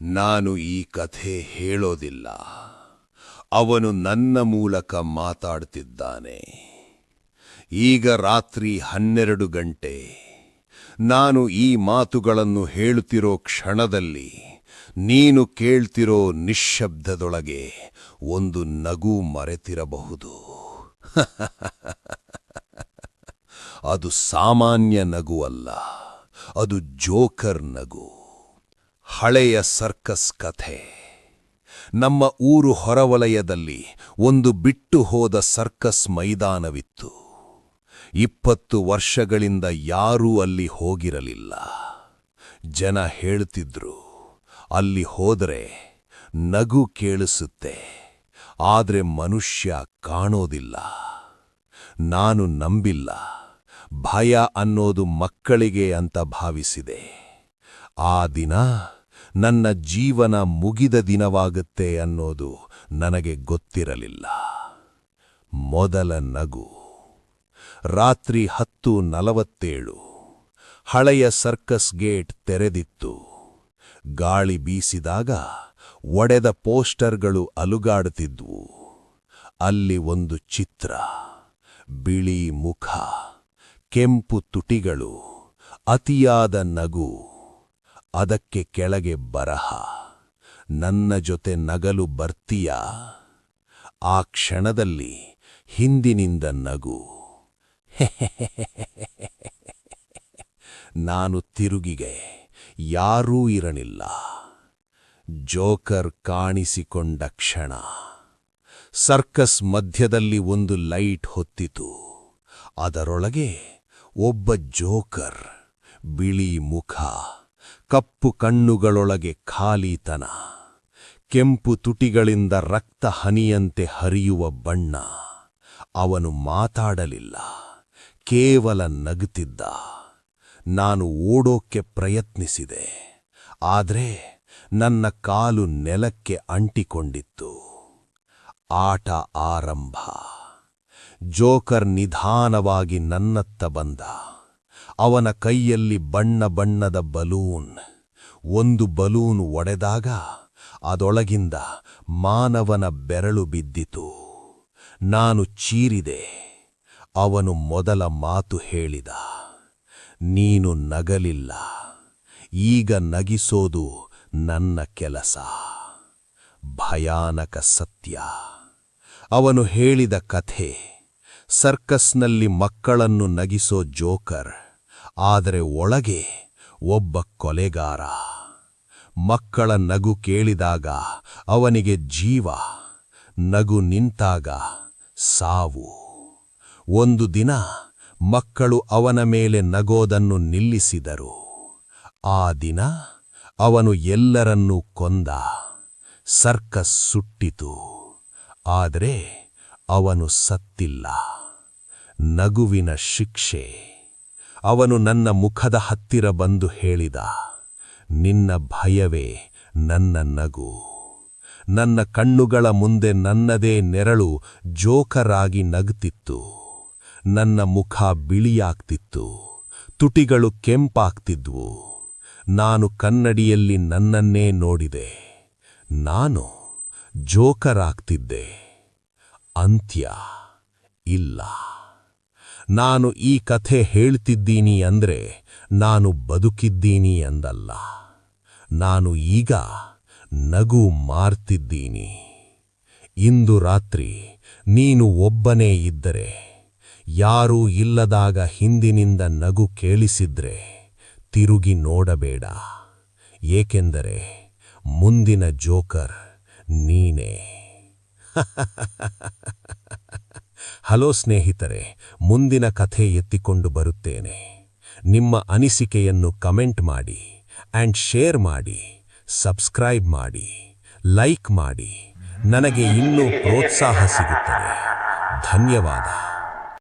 ನಾನು ಈ ಕಥೆ ಹೇಳೋದಿಲ್ಲ. ಅವನು ನನ್ನ ಮೂಲಕ ಮಾತಾಡ್ತಿದ್ದಾನೆ. ಈಗ ರಾತ್ರಿ 12 ಗಂಟೆ. ನಾನು ಈ ಮಾತುಗಳನ್ನು ಹೇಳುತ್ತಿರೋ ಕ್ಷಣದಲ್ಲಿ ನೀನು ಕೇಳ್ತಿರೋ ನಿಶ್ಶಬ್ದದೊಳಗೆ ಒಂದು ನಗು ಮರೆತಿರಬಹುದು. ಅದು ಸಾಮಾನ್ಯ ನಗು ಅಲ್ಲ, ಅದು ಜೋಕರ್ ನಗು. ಹಳೆಯ ಸರ್ಕಸ್ ಕಥೆ. ನಮ್ಮ ಊರು ಹೊರವಲಯದಲ್ಲಿ ಒಂದು ಬಿಟ್ಟು ಹೋದ ಸರ್ಕಸ್ ಮೈದಾನವಿತ್ತು. 20 ವರ್ಷಗಳಿಂದ ಯಾರೂ ಅಲ್ಲಿ ಹೋಗಿರಲಿಲ್ಲ. ಜನ ಹೇಳ್ತಿದ್ರು, ಅಲ್ಲಿ ಹೋದರೆ ನಗು ಕೇಳಿಸುತ್ತೆ, ಆದ್ರೆ ಮನುಷ್ಯ ಕಾಣೋದಿಲ್ಲ. ನಾನು ನಂಬಿಲ್ಲ. ಭಯ ಅನ್ನೋದು ಮಕ್ಕಳಿಗೆ ಅಂತ ಭಾವಿಸಿದೆ. ಆ ದಿನ ನನ್ನ ಜೀವನ ಮುಗಿದ ದಿನವಾಗುತ್ತೆ ಅನ್ನೋದು ನನಗೆ ಗೊತ್ತಿರಲಿಲ್ಲ. ಮೊದಲ ನಗು. ರಾತ್ರಿ 10:47. ಹಳೆಯ ಸರ್ಕಸ್ ಗೇಟ್ ತೆರೆದಿತ್ತು. ಗಾಳಿ ಬೀಸಿದಾಗ ಒಡೆದ ಪೋಸ್ಟರ್ಗಳು ಅಲುಗಾಡುತ್ತಿದ್ವು. ಅಲ್ಲಿ ಒಂದು ಚಿತ್ರ. ಬಿಳಿ ಮುಖ, ಕೆಂಪು ತುಟಿಗಳು, ಅತಿಯಾದ ನಗು. ಅದಕ್ಕೆ ಕೆಳಗೆ ಬರಹ, ನನ್ನ ಜೊತೆ ನಗಲು ಬರ್ತೀಯಾ? ಆ ಕ್ಷಣದಲ್ಲಿ ಹಿಂದಿನಿಂದ ನಗು. ನಾನು ತಿರುಗಿಗೆ. ಯಾರೂ ಇರಲಿಲ್ಲ. ಜೋಕರ್ ಕಾಣಿಸಿಕೊಂಡ ಕ್ಷಣ. ಸರ್ಕಸ್ ಮಧ್ಯದಲ್ಲಿ ಒಂದು ಲೈಟ್ ಹೊತ್ತಿತು. ಅದರೊಳಗೆ ಒಬ್ಬ ಜೋಕರ್. ಬಿಳಿ ಮುಖ, ಕಪ್ಪು ಕಣ್ಣುಗಳೊಳಗೆ ಖಾಲಿತನ, ಕೆಂಪು ತುಟಿಗಳಿಂದ ರಕ್ತ ಹನಿಯಂತೆ ಹರಿಯುವ ಬಣ್ಣ. ಅವನು ಮಾತಾಡಲಿಲ್ಲ, ಕೇವಲ ನಗುತ್ತಿದ್ದ. ನಾನು ಓಡೋಕ್ಕೆ ಪ್ರಯತ್ನಿಸಿದೆ, ಆದರೆ ನನ್ನ ಕಾಲು ನೆಲಕ್ಕೆ ಅಂಟಿಕೊಂಡಿತ್ತು. ಆಟ ಆರಂಭ. ಜೋಕರ್ ನಿಧಾನವಾಗಿ ನನ್ನತ್ತ ಬಂದ. ಅವನ ಕೈಯಲ್ಲಿ ಬಣ್ಣ ಬಣ್ಣದ ಬಲೂನ್. ಒಂದು ಬಲೂನ್ ಒಡೆದಾಗ ಅದರೊಳಗಿಂದ ಮಾನವನ ಬೆರಳು ಬಿದ್ದಿತು. ನಾನು ಚೀರಿದೆ. ಅವನು ಮೊದಲ ಮಾತು ಹೇಳಿದ, ನೀನು ನಗಲಿಲ್ಲ. ಈಗ ನಗಿಸೋದು ನನ್ನ ಕೆಲಸ. ಭಯಾನಕ ಸತ್ಯ. ಅವನು ಹೇಳಿದ ಕಥೆ. ಸರ್ಕಸ್ನಲ್ಲಿ ಮಕ್ಕಳನ್ನು ನಗಿಸೋ ಜೋಕರ್, ಆದರೆ ಒಳಗೆ ಒಬ್ಬ ಕೊಲೆಗಾರ. ಮಕ್ಕಳ ನಗು ಕೇಳಿದಾಗ ಅವನಿಗೆ ಜೀವ, ನಗು ನಿಂತಾಗ ಸಾವು. ಒಂದು ದಿನ ಮಕ್ಕಳು ಅವನ ಮೇಲೆ ನಗೋದನ್ನು ನಿಲ್ಲಿಸಿದರು. ಆ ದಿನ ಅವನು ಎಲ್ಲರನ್ನೂ ಕೊಂದ. ಸರ್ಕಸ್ ಸುಟ್ಟಿತು, ಆದರೆ ಅವನು ಸತ್ತಿಲ್ಲ. ನಗುವಿನ ಶಿಕ್ಷೆ. ಅವನು ನನ್ನ ಮುಖದ ಹತ್ತಿರ ಬಂದು ಹೇಳಿದ, ನಿನ್ನ ಭಯವೇ ನನ್ನ ನಗು. ನನ್ನ ಕಣ್ಣುಗಳ ಮುಂದೆ ನನ್ನದೇ ನೆರಳು ಜೋಕರ್ ಆಗಿ ನಗುತ್ತಿತ್ತು. ನನ್ನ ಮುಖ ಬಿಳಿಯಾಗ್ತಿತ್ತು, ತುಟಿಗಳು ಕೆಂಪಾಗ್ತಿದ್ವು. ನಾನು ಕನ್ನಡಿಯಲ್ಲಿ ನನ್ನನ್ನೇ ನೋಡಿದೆ. ನಾನು ಜೋಕರ್ ಆಗ್ತಿದ್ದೆ. ಅಂತ್ಯ ಇಲ್ಲ. ನಾನು ಈ ಕಥೆ ಹೇಳ್ತಿದ್ದೀನಿ ಅಂದ್ರೆ ನಾನು ಬದುಕಿದ್ದೀನಿ ಎಂದಲ್ಲ. ನಾನು ಈಗ ನಗು ಮಾರ್ತಿದ್ದೀನಿ. ಇಂದು ರಾತ್ರಿ ನೀನು ಒಬ್ಬನೇ ಇದ್ದರೆ, ಯಾರೂ ಇಲ್ಲದಾಗ ಹಿಂದಿನಿಂದ ನಗು ಕೇಳಿಸಿದ್ರೆ ತಿರುಗಿ ನೋಡಬೇಡ. ಏಕೆಂದರೆ ಮುಂದಿನ ಜೋಕರ್ ನೀನೇ. ಹಲೋ ಸ್ನೇಹಿತರೆ, ಮುಂದಿನ ಕಥೆ ಎತ್ತಿಕೊಂಡು ಬರುತ್ತೇನೆ. ನಿಮ್ಮ ಅನಿಸಿಕೆಯನ್ನು ಕಮೆಂಟ್ ಮಾಡಿ ಆ್ಯಂಡ್ ಶೇರ್ ಮಾಡಿ, ಸಬ್ಸ್ಕ್ರೈಬ್ ಮಾಡಿ, ಲೈಕ್ ಮಾಡಿ. ನನಗೆ ಇನ್ನೂ ಪ್ರೋತ್ಸಾಹ ಸಿಗುತ್ತದೆ. ಧನ್ಯವಾದ.